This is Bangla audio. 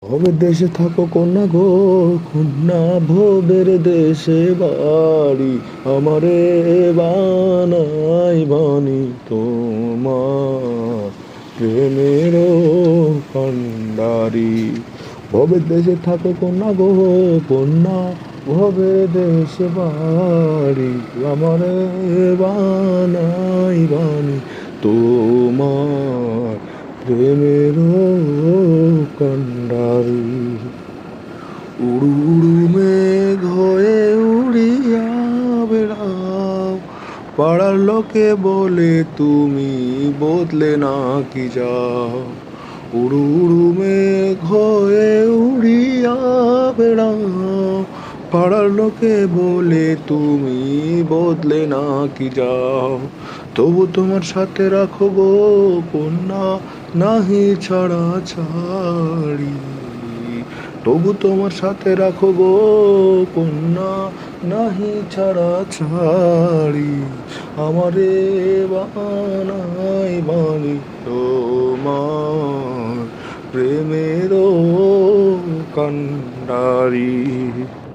ভবের দেশে থাকো কন্যা গো, কন্যা ভবের দেশে বাড়ি, আমারে বানাই বানি তোমার প্রেমের কান্ডারি। ভবের দেশে থাকো কন্যা গো, কন্যা ভবের দেশে বাড়ি, আমারে বানাই বানি তোমার প্রেমের কান্ডারি। উড়ু উড়ু মেঘ হয়ে উড়িয়া বেড়াও, পাড়ার লোকে বলে তুমি বদলে নাকি যাও। উড়ু উড়ু মেঘ হয়ে উড়িয়া বেড়াও, পাড়ার লোকে বলে তুমি বদলে নাকি যাও। তবু তোমার সাথে রাখো গো কন্যা, নাহি ছাড়া ছাড়ি। তবু তোমার সাথে রাখো গো কন্যা, নাহি ছাড়া ছাড়ি। আমারে বানাই বানি তোমার প্রেমের কান্ডারি।